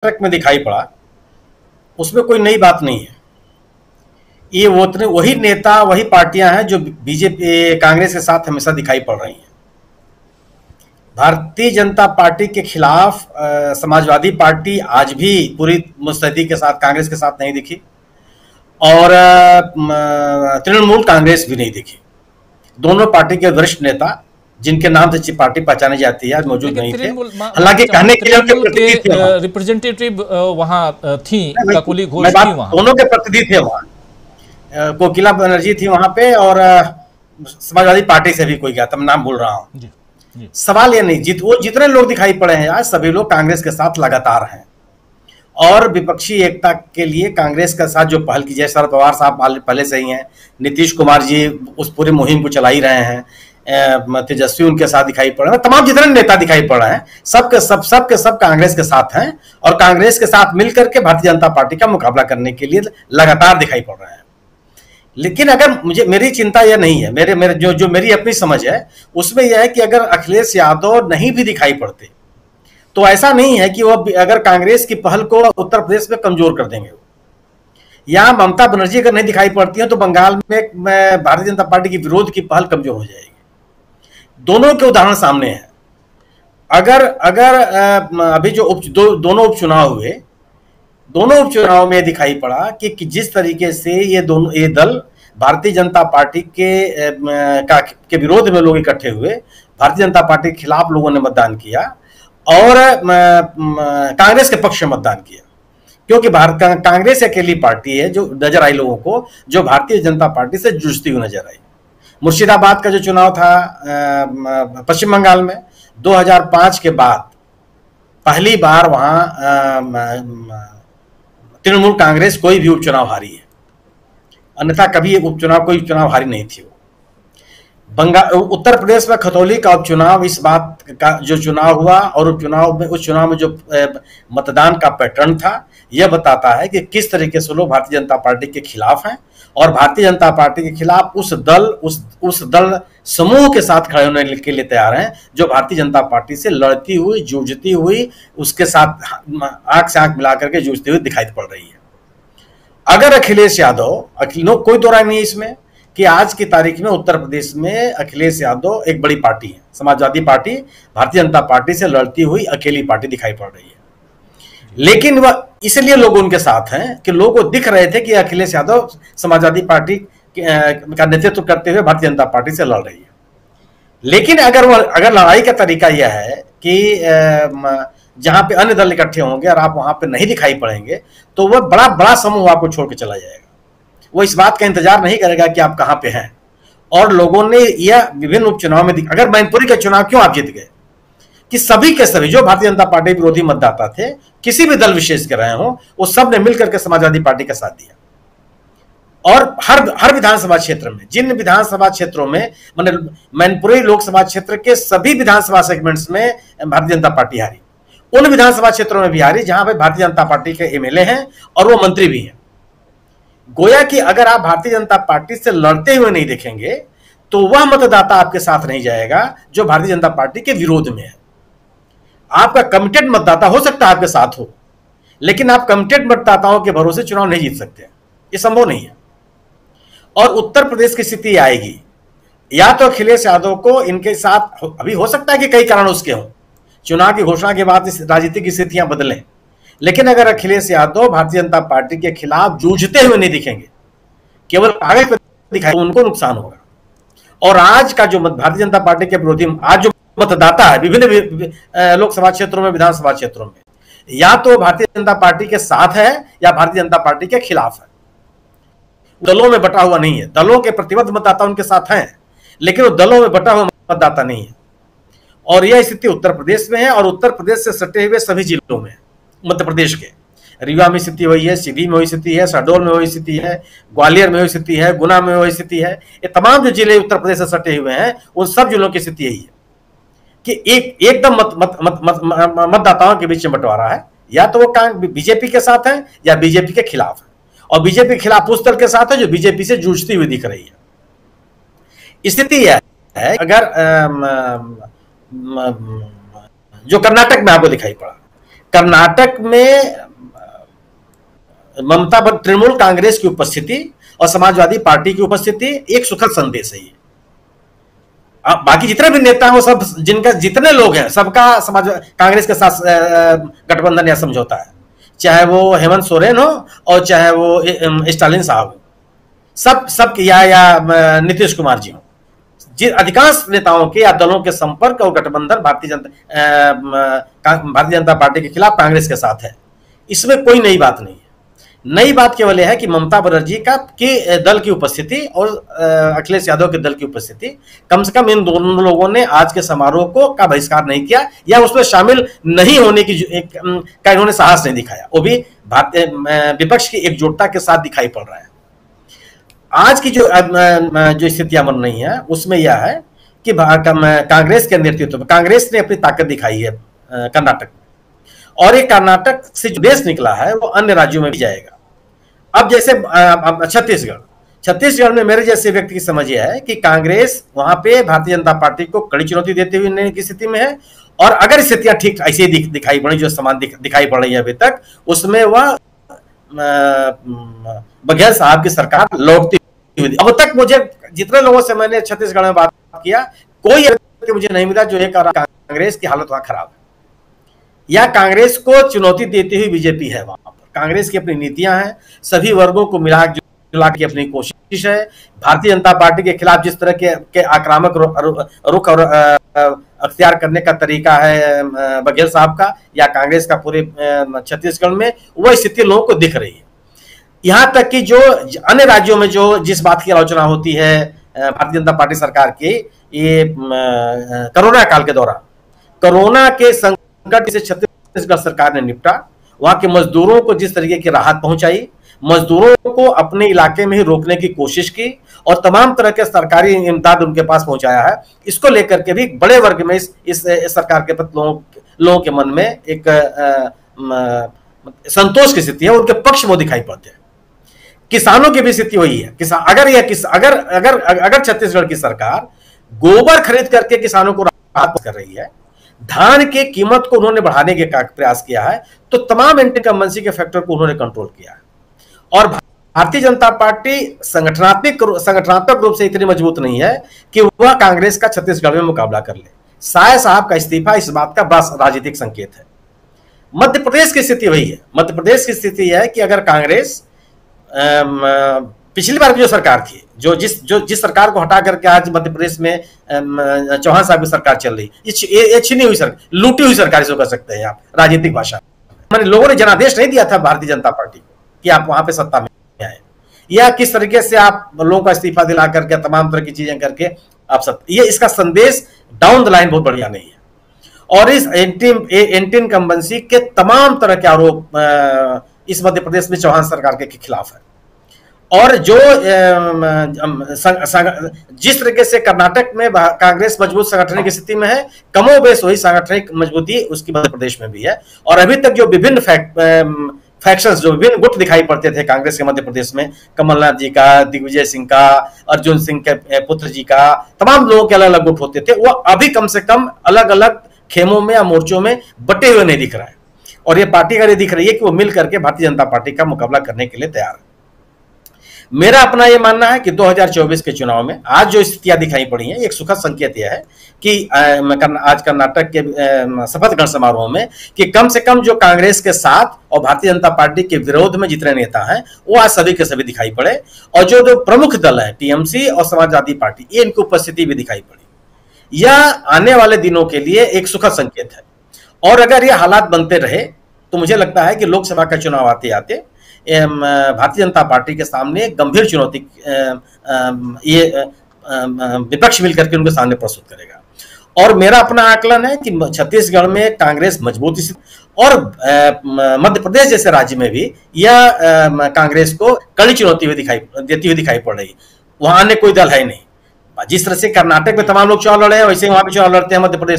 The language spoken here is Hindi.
कर्नाटक में दिखाई पड़ा, उसमें कोई नई बात नहीं है। ये वही नेता, वही पार्टियां हैं जो बीजेपी कांग्रेस के साथ हमेशा दिखाई पड़ रही हैं। भारतीय जनता पार्टी के खिलाफ समाजवादी पार्टी आज भी पूरी मुस्तैदी के साथ कांग्रेस के साथ नहीं दिखी, और तृणमूल कांग्रेस भी नहीं दिखी। दोनों पार्टी के वरिष्ठ नेता जिनके नाम से पार्टी पहचानी जाती है आज मौजूद नहीं थे। हालांकि कहने के लिए रिप्रेजेंटेटिव वहां थी, काकोली घोष थी वहां, दोनों के प्रतिनिधि थे वहां। कोकिला बनर्जी थी वहां पे, और समाजवादी पार्टी से भी कोई गया था, मैं नाम भूल रहा हूँ। सवाल ये नहीं, वो जितने लोग दिखाई पड़े हैं आज, सभी लोग कांग्रेस के साथ लगातार हैं, और विपक्षी एकता के लिए कांग्रेस के साथ जो पहल की जाए, शरद पवार साहब पहले से ही हैं, नीतीश कुमार जी उस पूरी मुहिम को चला ही रहे हैं, तेजस्वी उनके साथ दिखाई पड़ रहे हैं, तमाम जितने नेता दिखाई पड़ रहे हैं सब कांग्रेस के साथ हैं, और कांग्रेस के साथ मिलकर के भारतीय जनता पार्टी का मुकाबला करने के लिए लगातार दिखाई पड़ रहे हैं। लेकिन अगर मेरी चिंता यह नहीं है, मेरे जो मेरी अपनी समझ है उसमें यह है कि अगर अखिलेश यादव नहीं भी दिखाई पड़ते तो ऐसा नहीं है कि वो अगर कांग्रेस की पहल को उत्तर प्रदेश में कमजोर कर देंगे। यहां ममता बनर्जी अगर नहीं दिखाई पड़ती है तो बंगाल में भारतीय जनता पार्टी की विरोध की पहल कमजोर हो जाएगी। दोनों के उदाहरण सामने हैं। अगर अभी जो दोनों उपचुनाव हुए, दोनों उपचुनाव में दिखाई पड़ा कि जिस तरीके से ये दल भारतीय जनता पार्टी के विरोध में लोग इकट्ठे हुए, भारतीय जनता पार्टी के खिलाफ लोगों ने मतदान किया और कांग्रेस के पक्ष में मतदान किया, क्योंकि कांग्रेस अकेली पार्टी है जो नजर आई लोगों को, जो भारतीय जनता पार्टी से जूझती हुई नजर आई। मुर्शिदाबाद का जो चुनाव था पश्चिम बंगाल में 2005 के बाद पहली बार वहां तृणमूल कांग्रेस कोई भी उपचुनाव हारी है, अन्यथा कभी कोई उपचुनाव हारी नहीं थी। उत्तर प्रदेश में खतौली का उपचुनाव इस बात का जो चुनाव हुआ, और उस चुनाव में जो मतदान का पैटर्न था, यह बताता है कि किस तरीके से लोग भारतीय जनता पार्टी के खिलाफ हैं, और भारतीय जनता पार्टी के खिलाफ उस दल समूह के साथ खड़े होने के लिए तैयार हैं जो भारतीय जनता पार्टी से लड़ती हुई, जूझती हुई, उसके साथ आंख से आंख मिलाकर के जूझती हुई दिखाई पड़ रही है। अगर अखिलेश यादव, कोई दो राय नहीं है इसमें कि आज की तारीख में उत्तर प्रदेश में अखिलेश यादव एक बड़ी पार्टी है, समाजवादी पार्टी भारतीय जनता पार्टी से लड़ती हुई अकेली पार्टी दिखाई पड़ रही है। लेकिन वह इसलिए लोग उनके साथ हैं कि लोगों को दिख रहे थे कि अखिलेश यादव समाजवादी पार्टी का नेतृत्व करते हुए भारतीय जनता पार्टी से लड़ रही है। लेकिन अगर लड़ाई का तरीका यह है कि जहां पे अन्य दल इकट्ठे होंगे और आप वहां पे नहीं दिखाई पड़ेंगे, तो वह बड़ा समूह आपको छोड़ के चला जाएगा। वो इस बात का इंतजार नहीं करेगा कि आप कहां पे हैं। और लोगों ने यह विभिन्न उपचुनाव में अगर मैनपुरी का चुनाव क्यों आप जीत गए, कि सभी के सभी जो भारतीय जनता पार्टी विरोधी मतदाता थे, किसी भी दल विशेष के रहे हों, वो सब ने मिलकर के समाजवादी पार्टी का साथ दिया। और हर विधानसभा क्षेत्र में, जिन विधानसभा क्षेत्रों में, मैनपुरी लोकसभा क्षेत्र के सभी विधानसभा सेगमेंट्स में भारतीय जनता पार्टी हारी, उन विधानसभा क्षेत्रों में भी हारी जहां पे भारतीय जनता पार्टी के एमएलए हैं और वो मंत्री भी हैं। गोया कि अगर आप भारतीय जनता पार्टी से लड़ते हुए नहीं देखेंगे तो वह मतदाता आपके साथ नहीं जाएगा जो भारतीय जनता पार्टी के विरोध में है। आपका कमिटेड मतदाता हो सकता है आपके साथ हो, लेकिन आप कमिटेड मतदाताओं के भरोसे चुनाव नहीं जीत सकते, ये संभव नहीं है। और उत्तर प्रदेश की स्थिति आएगी, या तो अखिलेश यादव को इनके साथ, अभी हो सकता है कि कई कारण उसके हों, चुनाव की घोषणा के बाद राजनीतिक स्थितियां बदलें, लेकिन अगर अखिलेश यादव भारतीय जनता पार्टी के खिलाफ जूझते हुए नहीं दिखेंगे, केवल कागज पर दिखाई, तो उनको नुकसान होगा। और आज का जो भारतीय जनता पार्टी के विरोधी आज जो मतदाता है विभिन्न लोकसभा क्षेत्रों में, विधानसभा क्षेत्रों में, या तो भारतीय जनता पार्टी के साथ है या भारतीय जनता पार्टी के खिलाफ है, दलों में बटा हुआ नहीं है। दलों के प्रतिबद्ध मतदाता उनके साथ हैं, लेकिन वो दलों में बटा हुआ मतदाता नहीं है। और यह स्थिति उत्तर प्रदेश में है, और उत्तर प्रदेश से सटे हुए सभी जिलों में, मध्य प्रदेश के रीवा में स्थिति वही है, सीधी में वही स्थिति है, शहडोल में वही स्थिति है, ग्वालियर में वही स्थिति है, गुना में वही स्थिति है। ये तमाम जो जिले उत्तर प्रदेश से सटे हुए हैं उन सब जिलों की स्थिति यही है कि एकदम मतदाताओं के बीच में बंटवारा है, या तो वो बीजेपी के साथ है या बीजेपी के खिलाफ है, और बीजेपी के खिलाफ उस दल के साथ है जो बीजेपी से जूझती हुई दिख रही है। स्थिति यह है, अगर जो कर्नाटक में आपको दिखाई पड़ा, कर्नाटक में ममता पर तृणमूल कांग्रेस की उपस्थिति और समाजवादी पार्टी की उपस्थिति एक सुखद संदेश है। बाकी जितने भी नेता हैं वो सब, जिनका जितने लोग हैं, सबका समाज कांग्रेस के साथ गठबंधन या समझौता है, चाहे वो हेमंत सोरेन हो और चाहे वो स्टालिन साहब हो, सब या नीतीश कुमार जी हो। अधिकांश नेताओं के या दलों के संपर्क और गठबंधन भारतीय जनता पार्टी के खिलाफ कांग्रेस के साथ है। इसमें कोई नई बात नहीं है। नई बात केवल यह है कि ममता बनर्जी के दल की उपस्थिति और अखिलेश यादव के दल की उपस्थिति, कम से कम इन दोनों लोगों ने आज के समारोह का बहिष्कार नहीं किया या उसमें शामिल नहीं होने की का इन्होंने साहस नहीं दिखाया। वो भी विपक्ष की एकजुटता के साथ दिखाई पड़ रहा है। आज की जो स्थितियां बन रही है उसमें यह है कि कांग्रेस के नेतृत्व में कांग्रेस ने अपनी ताकत दिखाई है कर्नाटक में, और एक कर्नाटक से जो देश निकला है वो अन्य राज्यों में भी जाएगा। अब जैसे छत्तीसगढ़ में मेरे जैसे व्यक्ति की समझ यह है कि कांग्रेस वहां पे भारतीय जनता पार्टी को कड़ी चुनौती देते हुए की स्थिति में है, और अगर स्थितियां ठीक ऐसे दिखाई पड़ी जो समान दिखाई पड़ रही है अभी तक, उसमें वह बघेल साहब की सरकार लौटती हुई। अब तक मुझे जितने लोगों से मैंने छत्तीसगढ़ में बात किया, कोई मुझे नहीं मिला जो ये कह रहा कांग्रेस की हालत वहां खराब है या कांग्रेस को चुनौती देती हुई बीजेपी है। वहां पर कांग्रेस की अपनी नीतियां हैं, सभी वर्गों को मिला जुला के अपनी कोशिश है। भारतीय जनता पार्टी के खिलाफ जिस तरह के आक्रामक रुख और अख्तियार करने का तरीका है बघेल साहब का या कांग्रेस का पूरे छत्तीसगढ़ में, वह स्थिति लोगों को दिख रही है। यहां तक कि जो अन्य राज्यों में जो जिस बात की आलोचना होती है भारतीय जनता पार्टी सरकार की, ये कोरोना काल के दौरान कोरोना के संकट से छत्तीसगढ़ सरकार ने निपटा, वहां के मजदूरों को जिस तरीके की राहत पहुंचाई, मजदूरों को अपने इलाके में ही रोकने की कोशिश की और तमाम तरह के सरकारी इमदाद उनके पास पहुंचाया है, इसको लेकर के भी बड़े वर्ग में इस सरकार के प्रति लोगों के मन में एक संतोष की स्थिति है, उनके पक्ष वो दिखाई पड़ते हैं। किसानों की भी स्थिति वही है। अगर छत्तीसगढ़ की सरकार गोबर खरीद करके किसानों को राहत कर रही है, धान की कीमत को उन्होंने बढ़ाने के प्रयास किया है, तो तमाम एंटी इनकम्बेंसी के फैक्टर को उन्होंने कंट्रोल किया है। और भारतीय जनता पार्टी संगठनात्मक रूप से इतनी मजबूत नहीं है कि वह कांग्रेस का छत्तीसगढ़ में मुकाबला कर ले। साय साहब का इस्तीफा इस बात का बड़ा राजनीतिक संकेत है। मध्य प्रदेश की स्थिति वही है। मध्य प्रदेश की स्थिति है कि अगर कांग्रेस पिछली बार की जो सरकार थी, जिस सरकार को हटा करके आज मध्य प्रदेश में चौहान साहब की सरकार चल रही, ये छिनी हुई सरकार, लूटी हुई सरकार इसको कह सकते हैं आप राजनीतिक भाषा में। लोगों ने जनादेश नहीं दिया था भारतीय जनता पार्टी को कि आप वहां पे सत्ता में आए, या किस तरीके से आप लोगों का इस्तीफा दिला करके तमाम तरह की चीजें करके आप ये इसका संदेश डाउन द लाइन बहुत बढ़िया नहीं है। और इस एंटी इनकम्बेंसी के तमाम तरह के आरोप इस मध्य प्रदेश में चौहान सरकार के खिलाफ है। और जो जिस तरीके से कर्नाटक में कांग्रेस मजबूत संगठन की स्थिति में है, कमोबेश वही सांगठनिक मजबूती उसकी मध्य प्रदेश में भी है। और अभी तक जो विभिन्न फैक्शंस, जो विभिन्न गुट दिखाई पड़ते थे कांग्रेस के मध्य प्रदेश में, कमलनाथ जी का, दिग्विजय सिंह का, अर्जुन सिंह के पुत्र जी का, तमाम लोगों के अलग अलग गुट होते थे, वो अभी कम से कम अलग अलग खेमों में या मोर्चों में बटे हुए नहीं दिख रहा है। और ये पार्टी अगर ये दिख रही है कि वो मिल करके भारतीय जनता पार्टी का मुकाबला करने के लिए तैयार है। मेरा अपना ये मानना है कि 2024 के चुनाव में आज जो स्थितियां दिखाई पड़ी हैं, एक सुखद संकेत यह है कि आज कर्नाटक के शपथ ग्रहण समारोह में कि कम से कम जो कांग्रेस के साथ और भारतीय जनता पार्टी के विरोध में जितने नेता हैं वो आज सभी के सभी दिखाई पड़े, और जो प्रमुख दल है टीएमसी और समाजवादी पार्टी, ये इनकी उपस्थिति भी दिखाई पड़ी। यह आने वाले दिनों के लिए एक सुखद संकेत है। और अगर ये हालात बनते रहे तो मुझे लगता है कि लोकसभा का चुनाव आते आते भारतीय जनता पार्टी के सामने गंभीर चुनौती ये विपक्ष मिलकर के उनके सामने प्रस्तुत करेगा। और मेरा अपना आकलन है कि छत्तीसगढ़ में कांग्रेस मजबूत स्थिति और मध्य प्रदेश जैसे राज्य में भी यह कांग्रेस को कड़ी चुनौती देती हुई दिखाई पड़ रही। वहां अन्य कोई दल है नहीं। जिस तरह से कर्नाटक में तमाम लोग चुनाव लड़े हैं, वैसे वहां भी चुनाव लड़ते हैं मध्य प्रदेश।